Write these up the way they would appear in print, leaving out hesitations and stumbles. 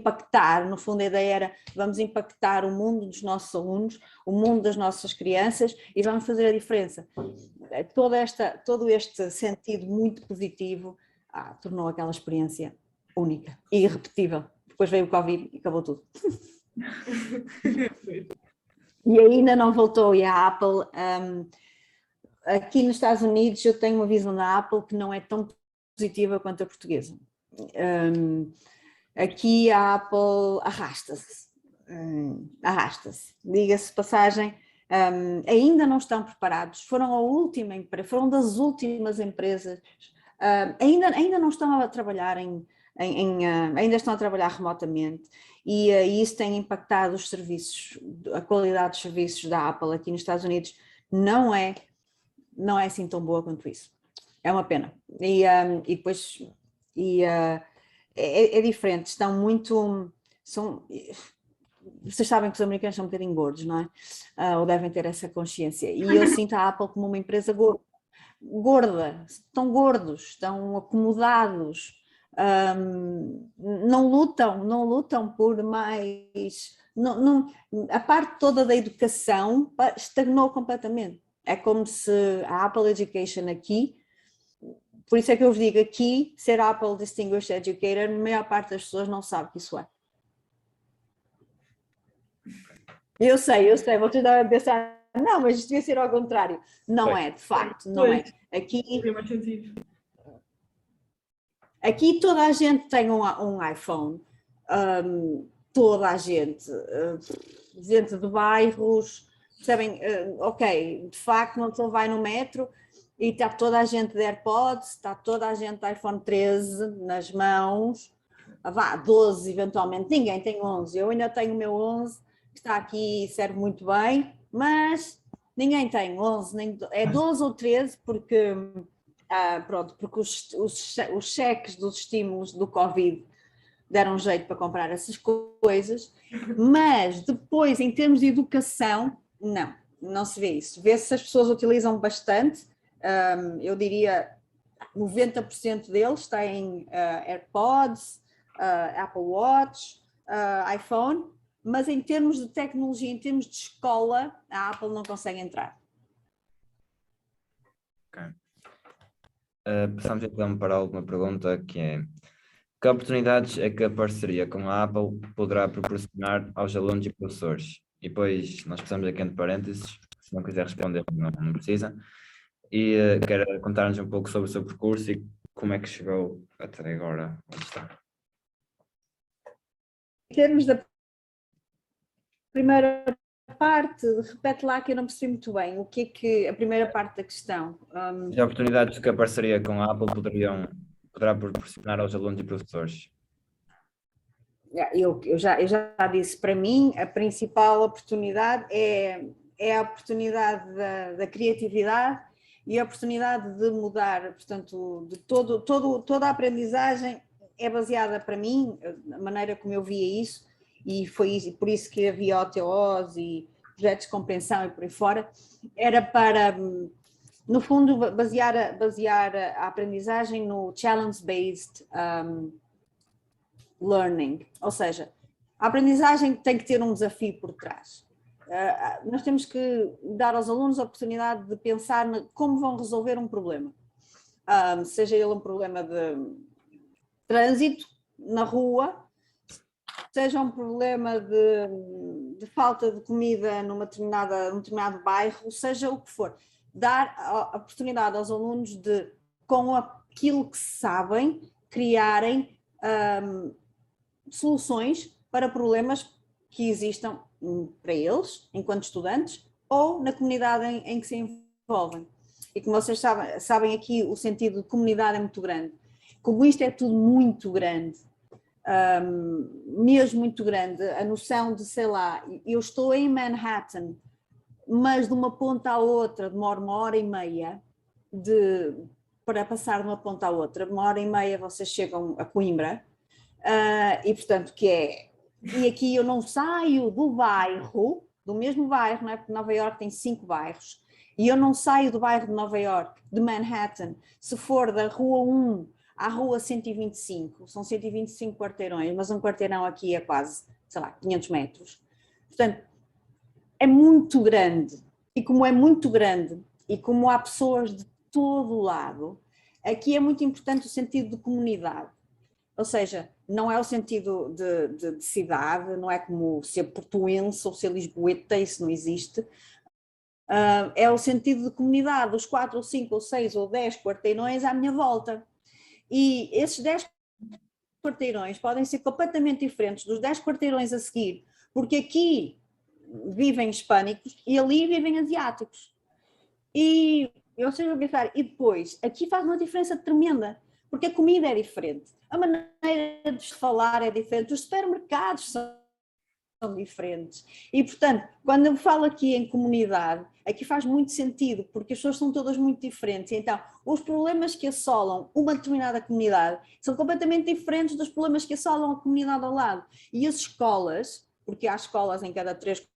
impactar, no fundo a ideia era, vamos impactar o mundo dos nossos alunos, o mundo das nossas crianças e vamos fazer a diferença. Todo este sentido muito positivo tornou aquela experiência única e irrepetível. Depois veio o Covid e acabou tudo. E ainda não voltou, e a Apple, aqui nos Estados Unidos eu tenho uma visão da Apple que não é tão positiva quanto a portuguesa. Aqui a Apple arrasta-se, diga-se passagem, ainda não estão preparados, foram das últimas empresas, ainda não estão a trabalhar ainda estão a trabalhar remotamente e isso tem impactado os serviços, a qualidade dos serviços da Apple aqui nos Estados Unidos não é assim tão boa quanto isso. É uma pena. E depois é diferente, vocês sabem que os americanos são um bocadinho gordos, não é? Ou devem ter essa consciência. E eu sinto a Apple como uma empresa gorda, estão gordos, estão acomodados, não lutam por mais... a parte toda da educação estagnou completamente. É como se a Apple Education aqui, por isso é que eu vos digo aqui, ser Apple Distinguished Educator, a maior parte das pessoas não sabe o que isso é. Eu sei, vocês devem pensar, não, mas isto devia ser ao contrário. Não é, de facto, não é. Aqui toda a gente tem um iPhone, toda a gente de bairros, percebem, ok, de facto uma pessoa vai no metro e está toda a gente de AirPods, está toda a gente de iPhone 13 nas mãos, 12 eventualmente, ninguém tem 11, eu ainda tenho o meu 11, que está aqui e serve muito bem, mas ninguém tem 11, é 12 ou 13 porque, porque os cheques dos estímulos do Covid deram jeito para comprar essas coisas, mas depois em termos de educação, não se vê isso. Vê-se se as pessoas utilizam bastante, eu diria 90% deles têm AirPods, Apple Watch, iPhone, mas em termos de tecnologia, em termos de escola, a Apple não consegue entrar. Ok. Passamos então para a última pergunta, que é: que oportunidades é que a parceria com a Apple poderá proporcionar aos alunos e professores? E depois nós passamos aqui entre parênteses, se não quiser responder, não precisa. E quer contar-nos um pouco sobre o seu percurso e como é que chegou até agora onde está? Em termos da primeira parte, repete lá que eu não percebi muito bem. O que a primeira parte da questão? As oportunidades que a parceria com a Apple poderá proporcionar aos alunos e professores? Eu já disse, para mim a principal oportunidade é a oportunidade da criatividade e a oportunidade de mudar, portanto, de toda a aprendizagem é baseada, para mim, a maneira como eu via isso, e foi por isso que havia OTOs e projetos de compreensão e por aí fora, era para, no fundo, basear a aprendizagem no challenge-based learning, ou seja, a aprendizagem tem que ter um desafio por trás. Nós temos que dar aos alunos a oportunidade de pensar como vão resolver um problema, seja ele um problema de trânsito na rua, seja um problema de falta de comida num determinado bairro, seja o que for. Dar a oportunidade aos alunos de, com aquilo que sabem, criarem soluções para problemas que existam para eles, enquanto estudantes, ou na comunidade em que se envolvem. E como vocês sabem aqui, o sentido de comunidade é muito grande. Como isto é tudo muito grande, mesmo muito grande, a noção de, sei lá, eu estou em Manhattan, mas de uma ponta à outra demora 1h30 para passar de uma ponta à outra, 1h30 vocês chegam a Coimbra, e portanto e aqui eu não saio do mesmo bairro, não é? Porque Nova Iorque tem 5 bairros, e eu não saio do bairro de Nova Iorque, de Manhattan, se for da rua 1 à rua 125, são 125 quarteirões, mas um quarteirão aqui é quase, sei lá, 500 metros. Portanto, é muito grande. E como é muito grande, e como há pessoas de todo o lado, aqui é muito importante o sentido de comunidade. Ou seja, não é o sentido de cidade, não é como ser portuense ou ser lisboeta, isso não existe. É o sentido de comunidade, os 4 ou 5 ou 6 ou 10 quarteirões à minha volta. E esses 10 quarteirões podem ser completamente diferentes dos 10 quarteirões a seguir, porque aqui vivem hispânicos e ali vivem asiáticos. E eu sei o que pensar, e depois, aqui faz uma diferença tremenda, porque a comida é diferente, a maneira de falar é diferente, os supermercados são diferentes. E, portanto, quando eu falo aqui em comunidade, aqui faz muito sentido, porque as pessoas são todas muito diferentes. Então, os problemas que assolam uma determinada comunidade são completamente diferentes dos problemas que assolam a comunidade ao lado. E as escolas, porque há escolas em cada 3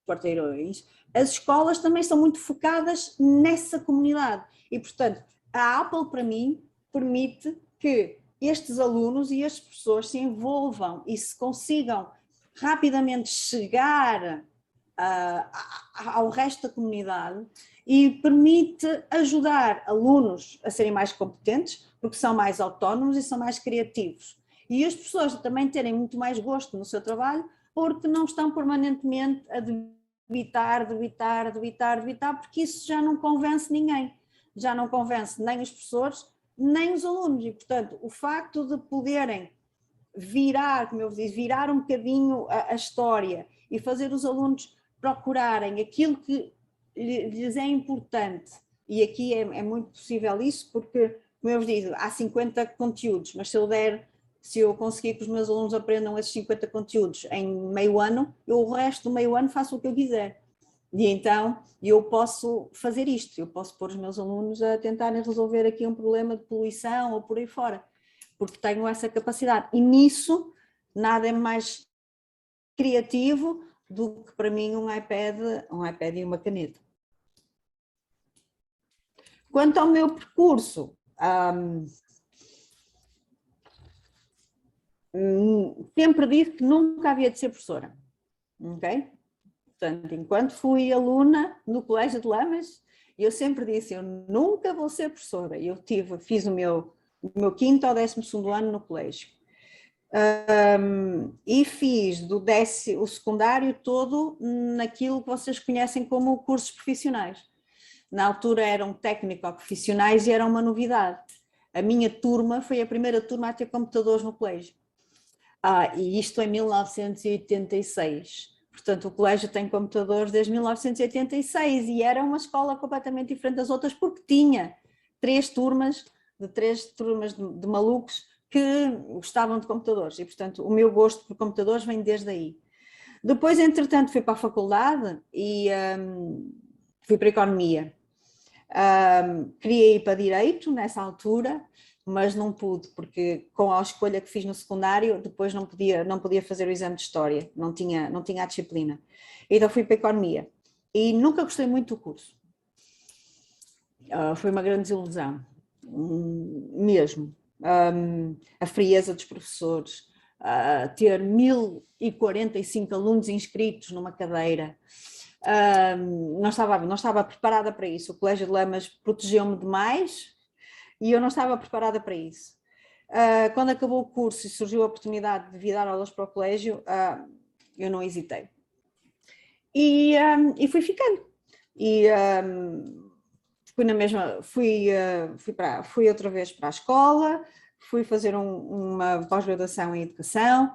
quarteirões, as escolas também são muito focadas nessa comunidade. E, portanto, a Apple, para mim, permite que estes alunos e as pessoas se envolvam e se consigam rapidamente chegar ao resto da comunidade e permite ajudar alunos a serem mais competentes, porque são mais autónomos e são mais criativos. E as pessoas também terem muito mais gosto no seu trabalho, porque não estão permanentemente a debitar, porque isso já não convence ninguém. Já não convence nem os professores, nem os alunos. E, portanto, o facto de poderem virar, como eu vos disse, virar um bocadinho a história e fazer os alunos procurarem aquilo que lhes é importante, e aqui é muito possível isso, porque, como eu vos disse, há 50 conteúdos, mas se eu conseguir que os meus alunos aprendam esses 50 conteúdos em meio ano, eu o resto do meio ano faço o que eu quiser. E então eu posso fazer isto, eu posso pôr os meus alunos a tentarem resolver aqui um problema de poluição ou por aí fora, porque tenho essa capacidade. E nisso nada é mais criativo do que para mim um iPad e uma caneta. Quanto ao meu percurso, sempre disse que nunca havia de ser professora, ok? Portanto, enquanto fui aluna no Colégio de Lamas, eu sempre disse, eu nunca vou ser professora. Eu fiz o meu 5º ao 12º ano no colégio. E fiz o secundário todo naquilo que vocês conhecem como cursos profissionais. Na altura eram técnico-profissionais e era uma novidade. A minha turma foi a primeira turma a ter computadores no colégio. E isto em 1986. Portanto, o colégio tem computadores desde 1986 e era uma escola completamente diferente das outras porque tinha três turmas de malucos que gostavam de computadores e, portanto, o meu gosto por computadores vem desde aí. Depois, entretanto, fui para a faculdade e fui para a Economia. Queria ir para Direito nessa altura, mas não pude, porque com a escolha que fiz no secundário, depois não podia fazer o exame de História, não tinha a disciplina. Então fui para a Economia e nunca gostei muito do curso. Foi uma grande desilusão, mesmo. A frieza dos professores, ter 1045 alunos inscritos numa cadeira, não estava preparada para isso. O Colégio de Lamas protegeu-me demais e eu não estava preparada para isso. Quando acabou o curso e surgiu a oportunidade de vir dar aulas para o colégio, eu não hesitei. E fui ficando. E fui na mesma, fui outra vez para a escola, fui fazer uma pós-graduação em Educação,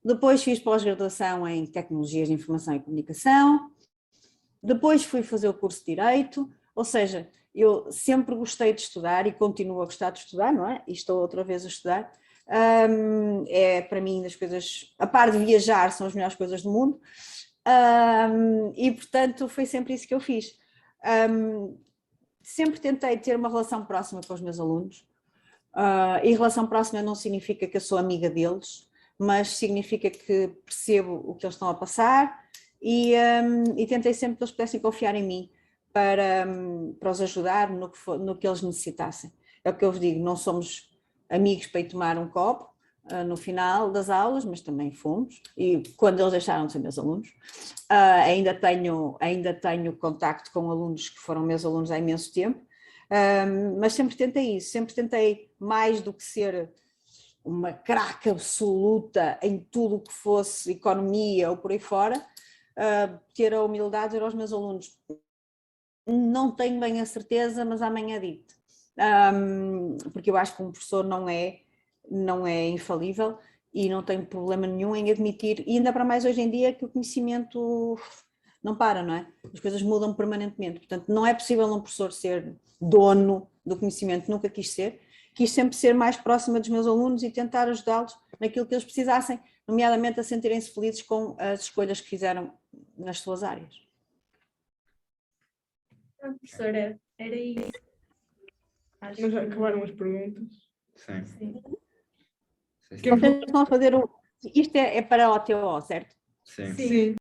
depois fiz pós-graduação em Tecnologias de Informação e Comunicação, depois fui fazer o curso de Direito, ou seja, eu sempre gostei de estudar e continuo a gostar de estudar, não é? E estou outra vez a estudar. É para mim das coisas, a par de viajar, são as melhores coisas do mundo. E portanto foi sempre isso que eu fiz. Sempre tentei ter uma relação próxima com os meus alunos. E relação próxima não significa que eu sou amiga deles, mas significa que percebo o que eles estão a passar e tentei sempre que eles pudessem confiar em mim para os ajudar no que eles necessitassem. É o que eu vos digo, não somos amigos para ir tomar um copo no final das aulas, mas também fomos, e quando eles deixaram de ser meus alunos. Ainda tenho contacto com alunos que foram meus alunos há imenso tempo, mas sempre tentei isso, sempre tentei mais do que ser uma craque absoluta em tudo o que fosse economia ou por aí fora, ter a humildade de dizer aos meus alunos, não tenho bem a certeza, mas amanhã digo-te. Porque eu acho que um professor não é infalível e não tenho problema nenhum em admitir, e ainda para mais hoje em dia que o conhecimento não para, não é? As coisas mudam permanentemente, portanto não é possível um professor ser dono do conhecimento, nunca quis sempre ser mais próxima dos meus alunos e tentar ajudá-los naquilo que eles precisassem, nomeadamente a sentirem-se felizes com as escolhas que fizeram nas suas áreas. Professora, era isso. Mas já acabaram as perguntas. Sim. Sim. Vocês estão a fazer isto é para a OTO, certo? Sim. Sim.